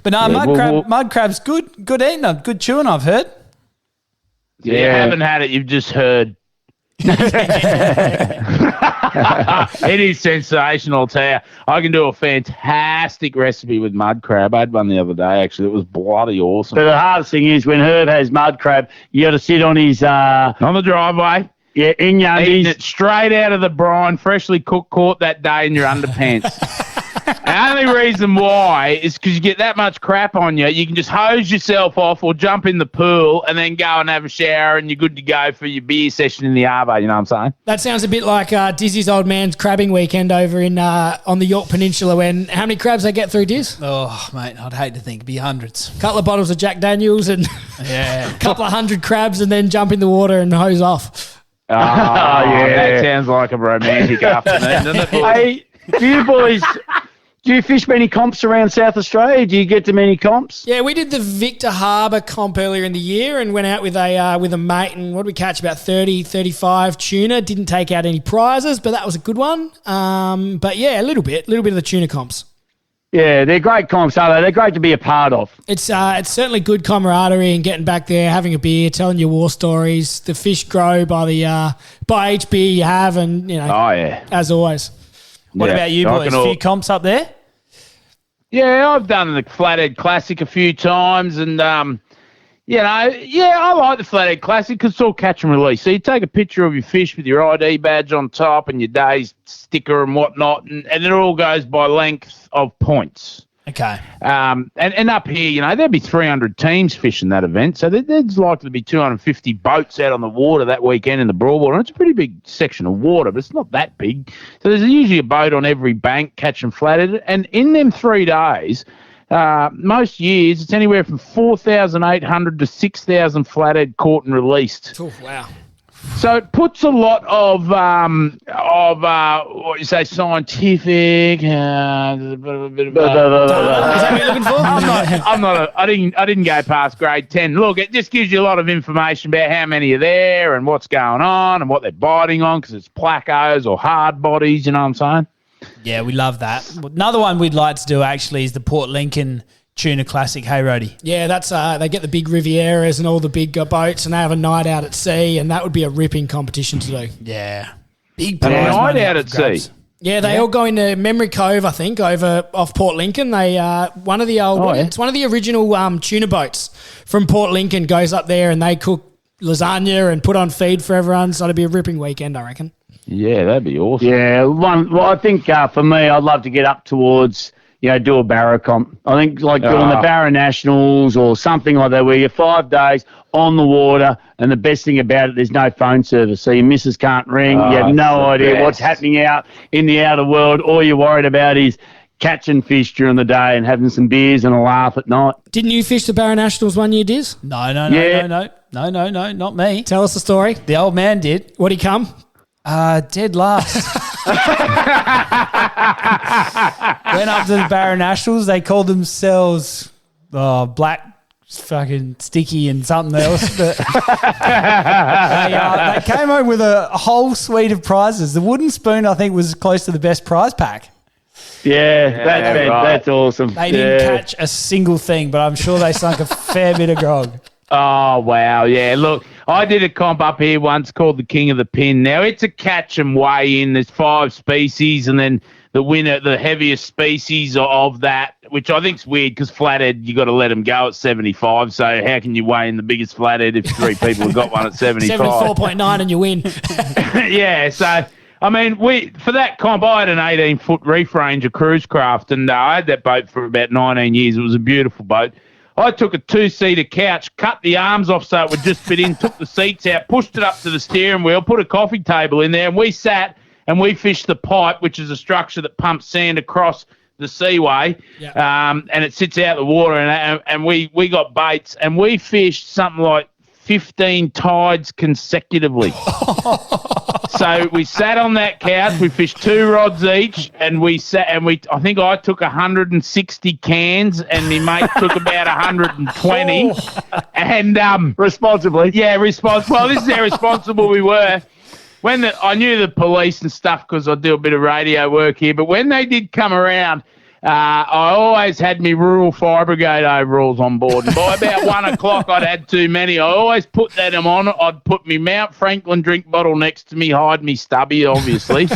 F: But no, mud crab's good eating, good chewing, I've heard.
E: Yeah, you haven't had it, you've just heard. It is sensational, I'll tell you. I can do a fantastic recipe with mud crab. I had one the other day, actually. It was bloody awesome.
D: But the hardest thing is when Herb has mud crab, you got to sit on his...
E: on the driveway.
D: Yeah, in your undies.
E: Eating it straight out of the brine, freshly cooked, caught that day in your underpants. The only reason why is because you get that much crap on you, you can just hose yourself off or jump in the pool and then go and have a shower and you're good to go for your beer session in the arvo, you know what I'm saying?
B: That sounds a bit like Dizzy's old man's crabbing weekend over in on the York Peninsula when how many crabs they get through, Diz?
F: Oh, mate, I'd hate to think it'd be hundreds.
B: Couple of bottles of Jack Daniels and
F: a
B: couple of 100 crabs and then jump in the water and hose off.
E: Oh, that sounds like a romantic afternoon, doesn't it?
D: Hey, do you boys... Do you fish many comps around South Australia? Do you get to many comps?
B: Yeah, we did the Victor Harbour comp earlier in the year and went out with a mate and what did we catch? About 30, 35 tuna. Didn't take out any prizes, but that was a good one. But yeah, a little bit of the tuna comps.
D: Yeah, they're great comps, aren't they? They're great to be a part of.
B: It's certainly good camaraderie and getting back there, having a beer, telling your war stories. The fish grow by each beer you have, and as always.
F: What about you boys? A few comps up there?
E: Yeah, I've done the Flathead Classic a few times, and I like the Flathead Classic because it's all catch and release. So you take a picture of your fish with your ID badge on top and your day's sticker and whatnot, and it all goes by length of points.
F: Okay.
E: And up here, there'd be 300 teams fishing that event, so there's likely to be 250 boats out on the water that weekend in the Broadwater. And it's a pretty big section of water, but it's not that big. So there's usually a boat on every bank catching flathead. And in them 3 days, most years, it's anywhere from 4,800 to 6,000 flathead caught and released.
B: Oh, wow.
E: So it puts a lot of what you say, scientific.
B: Is that what you're looking for?
E: I didn't go past grade 10. Look, it just gives you a lot of information about how many are there and what's going on and what they're biting on because it's placos or hard bodies. You know what I'm saying?
F: Yeah, we love that. Another one we'd like to do actually is the Port Lincoln Tuna Classic. Hey, Rody.
B: Yeah, that's they get the big Rivieras and all the big boats and they have a night out at sea and that would be a ripping competition to do.
F: Yeah. Big
E: prize
F: prize
E: night
F: money
E: out
F: up
E: at
F: for grabs.
E: sea.
B: Yeah, they all go into Memory Cove, I think, over off Port Lincoln. They one of the old it's one of the original tuna boats from Port Lincoln goes up there and they cook lasagna and put on feed for everyone. So it'll be a ripping weekend, I reckon.
E: Yeah, that'd be awesome.
D: Yeah, I think for me, I'd love to get up towards, do a barra comp. I think doing the Barra Nationals or something like that where you're 5 days on the water and the best thing about it, there's no phone service. So your missus can't ring. You have no idea what's happening out in the outer world. All you're worried about is catching fish during the day and having some beers and a laugh at night.
B: Didn't you fish the Barra Nationals one year, Diz?
F: No, not me.
B: Tell us the story.
F: The old man did.
B: What'd he come?
F: Dead last. Went up to the Barra Nationals. They called themselves Black fucking Sticky and something else. But they came home with a whole suite of prizes. The wooden spoon, I think, was close to the best prize pack.
D: Yeah, that's awesome.
F: They didn't catch a single thing, but I'm sure they sunk a fair bit of grog.
E: Oh, wow. Yeah, look, I did a comp up here once called the King of the Pin. Now, it's a catch and weigh in. There's 5 species, and then the winner, the heaviest species of that, which I think's weird because flathead, you got to let them go at 75. So how can you weigh in the biggest flathead if 3 people have got one at 75?
B: 74.9 and you win.
E: Yeah, so... I mean, for that comp, I had an 18-foot Reef Ranger cruise craft, and I had that boat for about 19 years. It was a beautiful boat. I took a 2-seater couch, cut the arms off so it would just fit in, took the seats out, pushed it up to the steering wheel, put a coffee table in there, and we sat and we fished the pipe, which is a structure that pumps sand across the seaway, and it sits out the water, and we got baits, and we fished something like 15 tides consecutively. So we sat on that couch, we fished 2 rods each, and I think I took 160 cans and my mate took about 120. And
D: Responsibly.
E: Yeah, well, this is how responsible we were. I knew the police and stuff because I do a bit of radio work here, but when they did come around, I always had my rural fire brigade overalls on board. And by about 1 o'clock, I'd had too many. I always put them on. I'd put my Mount Franklin drink bottle next to me, hide me stubby, obviously.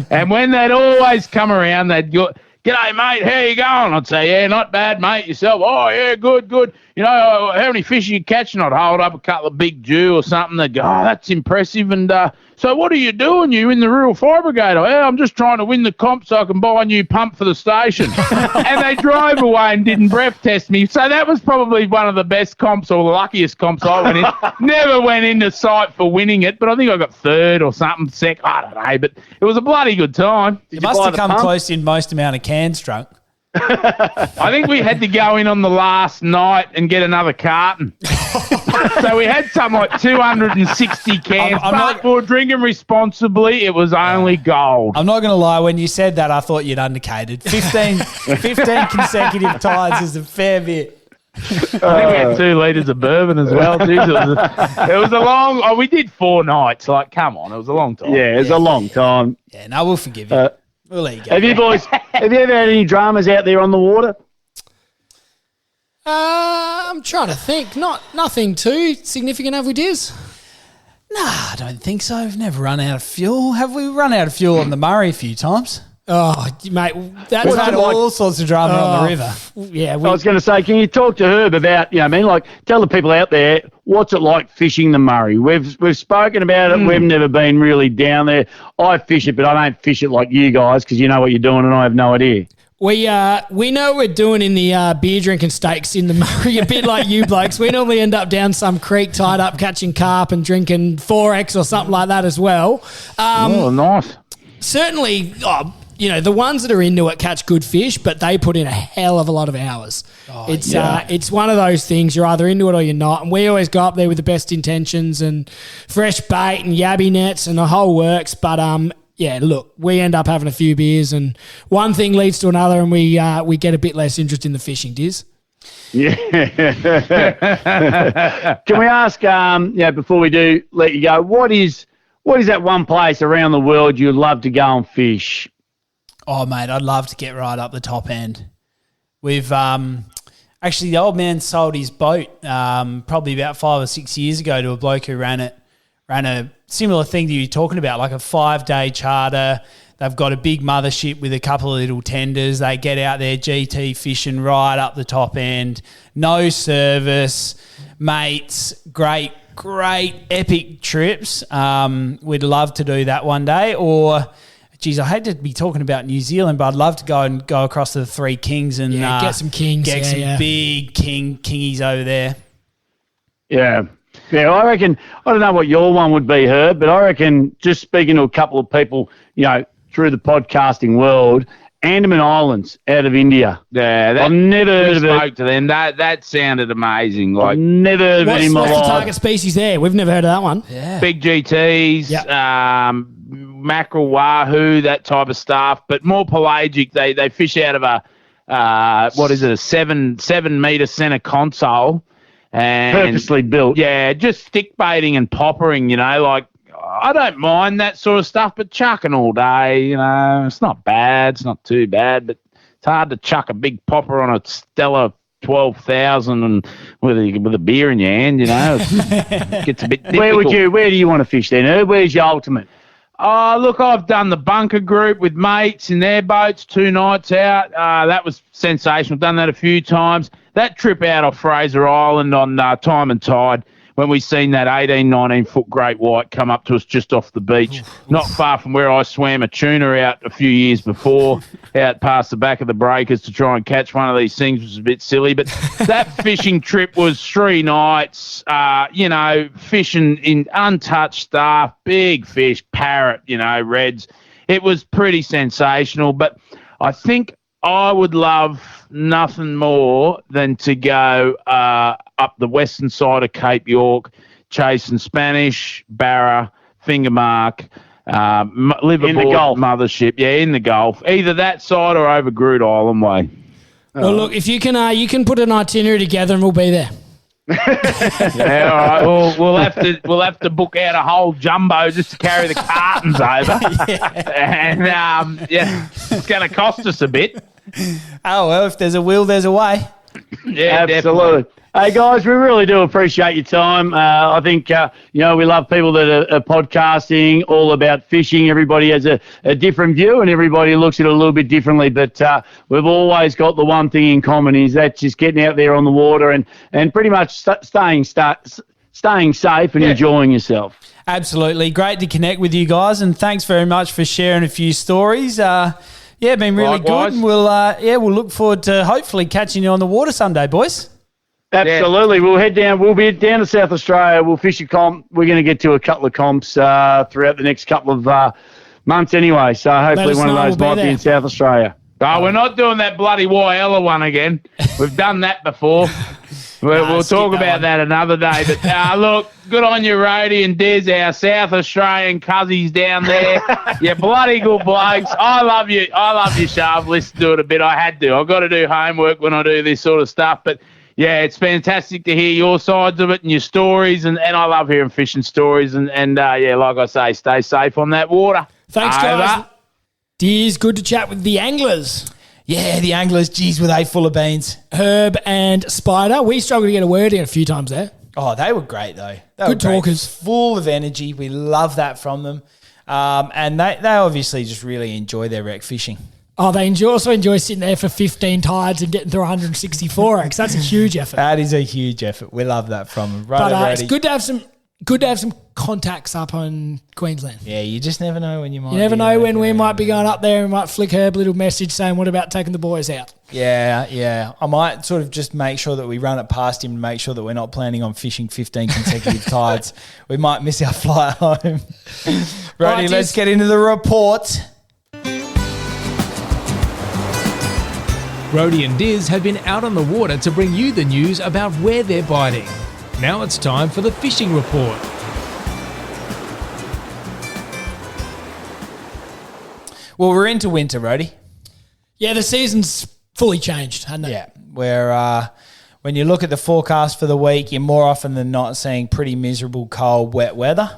E: And when they'd always come around, they'd go, "G'day, mate, how you going?" I'd say, "Yeah, not bad, mate. Yourself?" "Oh, yeah, good. You know, how many fish are you catching?" I'd hold up a couple of big Jew or something. They'd go, "Oh, that's impressive." And so what are you doing? You in the rural fire brigade? "Oh, yeah, I'm just trying to win the comp so I can buy a new pump for the station." And they drove away and didn't breath test me. So that was probably one of the best comps or the luckiest comps I went in. Never went into sight for winning it, but I think I got 3rd or something, sec. I don't know, but it was a bloody good time.
F: You must have come close in most amount of cans drunk.
E: I think we had to go in on the last night and get another carton. So we had something like 260 cans. But for drinking responsibly, it was only gold.
F: I'm not going to lie. When you said that, I thought you'd indicated 15 consecutive tides is a fair bit.
E: I think we had 2 litres of bourbon as well. Jeez, it was a long... we did 4 nights. Like, come on. It was a long time.
D: Yeah, it was a long time.
F: Yeah, no, we'll forgive you. We'll let you go.
D: Have you ever had any dramas out there on the water?
B: I'm trying to think. Nothing too significant, have we, Diz?
F: Nah, I don't think so. We've never run out of fuel. Have we run out of fuel on the Murray a few times?
B: Oh, mate, that's
F: We've had all sorts of drama on the river.
B: Yeah,
D: I was going to say, can you talk to Herb about, tell the people out there, what's it like fishing the Murray? We've spoken about it. We've never been really down there. I fish it, but I don't fish it like you guys because you know what you're doing and I have no idea.
B: We know what we're doing in the beer drinking stakes in the Murray, a bit like you blokes. We normally end up down some creek tied up catching carp and drinking 4X or something like that as well.
E: Nice.
B: Certainly, the ones that are into it catch good fish, but they put in a hell of a lot of hours. It's one of those things, you're either into it or you're not. And we always go up there with the best intentions and fresh bait and yabby nets and the whole works. But look, we end up having a few beers and one thing leads to another and we get a bit less interest in the fishing, Diz.
D: Yeah. Can we ask, before we do let you go, what is that one place around the world you'd love to go and fish?
F: Oh, mate, I'd love to get right up the top end. We've actually, the old man sold his boat probably about 5 or 6 years ago to a bloke who ran a similar thing that you're talking about, like a 5-day charter. They've got a big mothership with a couple of little tenders. They get out there GT fishing right up the top end. No service, mates, great, epic trips. We'd love to do that one day. Or... Geez, I hate to be talking about New Zealand, but I'd love to go across to the 3 Kings and
B: get some kings,
F: get some big kingies over there.
D: Yeah, I reckon. I don't know what your one would be, Herb, but I reckon just speaking to a couple of people, through the podcasting world, Andaman Islands out of India.
E: Yeah,
D: I've never heard of it.
E: Spoke to them. That sounded amazing. Like
D: I've never heard of it in my life.
B: What's the target species there? We've never heard of that one.
F: Yeah,
E: big GTs. Mackerel, wahoo, that type of stuff, but more pelagic. They fish out of a 7-meter center console, and
D: purposely built.
E: Yeah, just stick baiting and poppering. Like I don't mind that sort of stuff, but chucking all day, it's not bad. It's not too bad, but it's hard to chuck a big popper on a stellar 12,000 and with a beer in your hand, it gets a bit difficult.
D: Where do you want to fish then, Herb? Where's your ultimate?
E: Oh, look, I've done the bunker group with mates in their boats 2 nights out. That was sensational. Done that a few times. That trip out off Fraser Island on Time and Tide, when we seen that 18, 19-foot great white come up to us just off the beach, not far from where I swam a tuna out a few years before, out past the back of the breakers to try and catch one of these things, which was a bit silly. But that fishing trip was 3 nights, fishing in untouched stuff, big fish, parrot, reds. It was pretty sensational, but I think I would love nothing more than to go up the western side of Cape York, chasing Spanish, Barra, Fingermark, liveaboard,
D: in the Gulf.
E: Mothership. Yeah, in the Gulf. Either that side or over Groot Island way.
B: Well, look, if you can put an itinerary together and we'll be there.
E: Yeah, all right. Well, we'll have to book out a whole jumbo just to carry the cartons over, and it's going to cost us a bit.
F: Oh well, if there's a will, there's a way.
E: Yeah,
D: absolutely.
E: Definitely.
D: Hey guys, we really do appreciate your time. I think we love people that are podcasting all about fishing. Everybody has a different view, and everybody looks at it a little bit differently. But we've always got the one thing in common, is that just getting out there on the water and pretty much staying safe and enjoying yourself.
F: Absolutely, great to connect with you guys, and thanks very much for sharing a few stories. Been really
E: Likewise.
F: good. We'll look forward to hopefully catching you on the water someday, boys.
D: Absolutely. We'll head down. We'll be down to South Australia. We'll fish a comp. We're going to get to a couple of comps throughout the next couple of months anyway. So hopefully one of those might be in South Australia.
E: Oh, we're not doing that bloody Wyella one again. We've done that before. We'll talk about that another day. But look, good on you, Rhodey and Diz, our South Australian cuzzies down there. You're bloody good blokes. I love you. I love your show. I've listened to it a bit. I had to. I've got to do homework when I do this sort of stuff. But yeah, it's fantastic to hear your sides of it and your stories, and I love hearing fishing stories. And like I say, stay safe on that water.
B: Thanks, guys. Diz, good to chat with the anglers.
F: Yeah, the anglers, geez, were they full of beans.
B: Herb and Spida. We struggled to get a word in a few times there.
F: Oh, they were great, though.
B: Good talkers.
F: Full of energy. We love that from them. And they obviously just really enjoy their wreck fishing.
B: Oh, they also enjoy sitting there for 15 tides and getting through 164 wrecks. That's a huge effort.
F: That is a huge effort. We love that from them.
B: But it's good to have some contacts up on Queensland.
F: Yeah, you just never know when you might.
B: You never know when we might be going up there and might flick Herb a little message saying, "What about taking the boys out?"
F: Yeah. I might sort of just make sure that we run it past him and make sure that we're not planning on fishing 15 consecutive tides. We might miss our flight home. Righty, let's get into the report.
A: Rhodey and Diz have been out on the water to bring you the news about where they're biting. Now it's time for the fishing report.
F: Well, we're into winter, Rhodey.
B: Yeah, the season's fully changed, hasn't it?
F: Yeah, where when you look at the forecast for the week, you're more often than not seeing pretty miserable, cold, wet weather.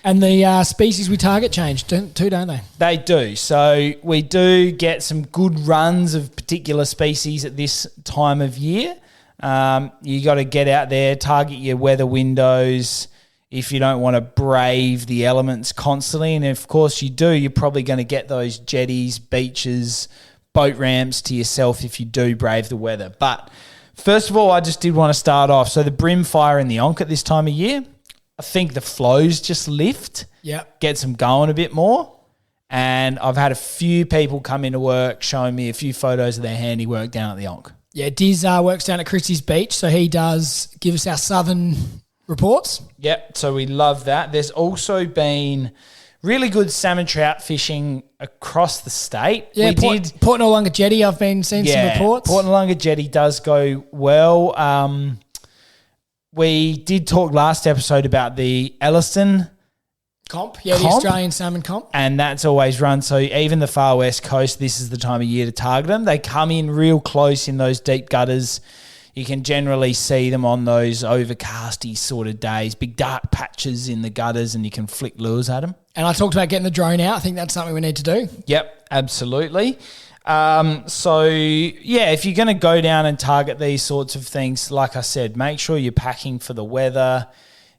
B: And the species we target change too, don't they?
F: They do. So we do get some good runs of particular species at this time of year. You got to get out there, target your weather windows if you don't want to brave the elements constantly. And of course you do, you're probably going to get those jetties, beaches, boat ramps to yourself if you do brave the weather. But first of all, I just did want to start off. So the brim fire in the onk at this time of year, I think the flows just lift, gets them going a bit more. And I've had a few people come into work showing me a few photos of their handiwork down at the onk.
B: Yeah, Diz works down at Christies Beach, so he does give us our southern reports.
F: Yep, so we love that. There's also been really good salmon trout fishing across the state.
B: Yeah, Port Noarlunga Jetty, I've been seeing some reports.
F: Port Noarlunga Jetty does go well. We did talk last episode about the Elliston
B: comp, the Australian salmon comp.
F: And that's always run. So even the far west coast, this is the time of year to target them. They come in real close in those deep gutters. You can generally see them on those overcasty sort of days, big dark patches in the gutters, and you can flick lures at them.
B: And I talked about getting the drone out. I think that's something we need to do.
F: Yep, absolutely.
C: So, yeah, if you're going to go down and target these sorts of things, like I said, make sure you're packing for the weather.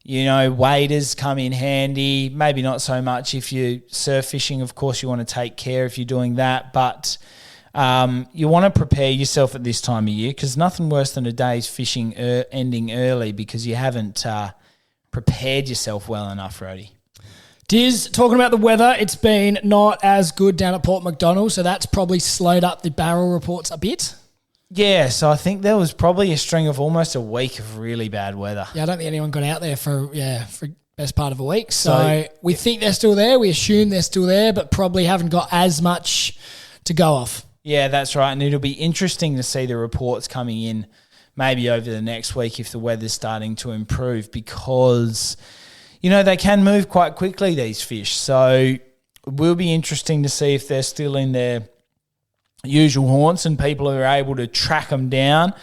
C: You know, waders come in handy. Maybe not so much if you're surf fishing. Of course, you want to take care if you're doing that. But you want to prepare yourself at this time of year, because nothing worse than a day's fishing ending early because you haven't prepared yourself well enough, Rody.
B: Diz, talking about the weather, it's been not as good down at Port MacDonald, so that's probably slowed up the barrel reports a bit.
C: Yeah, so I think there was probably a string of almost a week of really bad weather.
B: Yeah, I don't think anyone got out there for best part of a week. So we think they're still there. We assume they're still there, but probably haven't got as much to go off.
C: Yeah, that's right. And it'll be interesting to see the reports coming in maybe over the next week if the weather's starting to improve, because you know, they can move quite quickly, these fish. So it will be interesting to see if they're still in their usual haunts and people are able to track them down.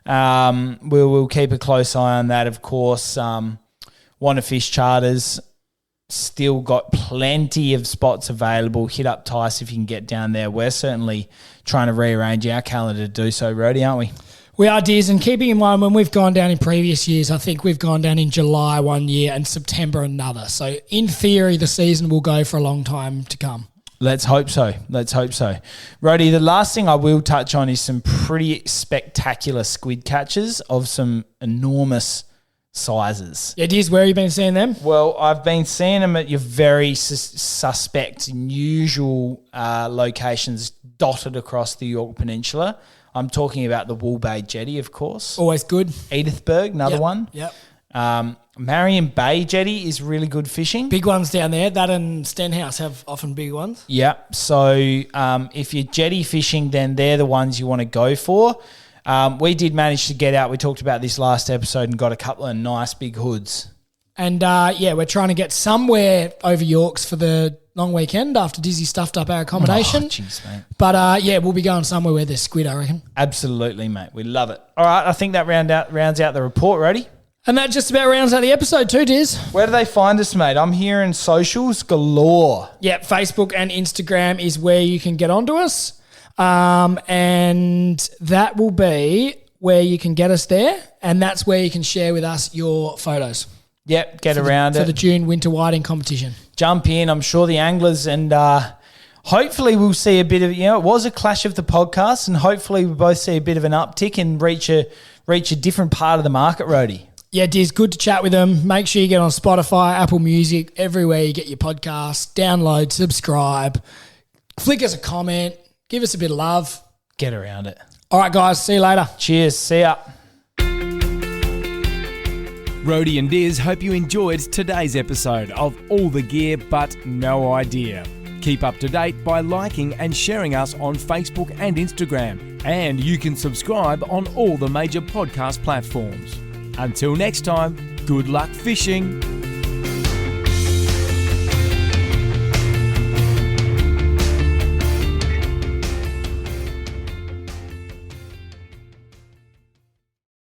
C: We'll keep a close eye on that, of course. Wanna Fish Charters still got plenty of spots available. Hit up Tice if you can get down there. We're certainly trying to rearrange our calendar to do so, Rody, aren't we?
B: We are, Diz, and keeping in mind when we've gone down in previous years, I think we've gone down in July one year and September another. So in theory, the season will go for a long time to come.
C: Let's hope so. Rody, the last thing I will touch on is some pretty spectacular squid catches of some enormous sizes.
B: Yeah, Diz, where have you been seeing them?
C: Well, I've been seeing them at your very suspect and usual locations dotted across the Yorke Peninsula. I'm talking about the Wool Bay Jetty, of course.
B: Always good.
C: Edithburgh, another one.
B: Yep.
C: Marion Bay Jetty is really good fishing.
B: Big ones down there. That and Stenhouse have often big ones.
C: Yep. So if you're jetty fishing, then they're the ones you want to go for. We did manage to get out. We talked about this last episode and got a couple of nice big hoods.
B: And, we're trying to get somewhere over Yorks for the long weekend after Dizzy stuffed up our accommodation.
C: Oh, jeez, mate.
B: But, we'll be going somewhere where there's squid, I reckon.
C: Absolutely, mate. We love it. All right, I think that rounds out the report, Rody.
B: And that just about rounds out the episode too, Diz.
C: Where do they find us, mate? I'm hearing socials galore.
B: Yep, Facebook and Instagram is where you can get onto us. And that will be where you can get us there. And that's where you can share with us your photos.
C: Yep, get around it.
B: For the June winter whiting competition.
C: Jump in. I'm sure the anglers and hopefully we'll see a bit of, it was a clash of the podcasts, and hopefully we both see a bit of an uptick and reach a different part of the market, Rody.
B: Yeah, Diz, good to chat with them. Make sure you get on Spotify, Apple Music, everywhere you get your podcasts. Download, subscribe, flick us a comment, give us a bit of love.
C: Get around it.
B: All right, guys. See you later.
C: Cheers. See ya.
A: Rody and Diz hope you enjoyed today's episode of All the Gear But No Idea. Keep up to date by liking and sharing us on Facebook and Instagram. And you can subscribe on all the major podcast platforms. Until next time, good luck fishing.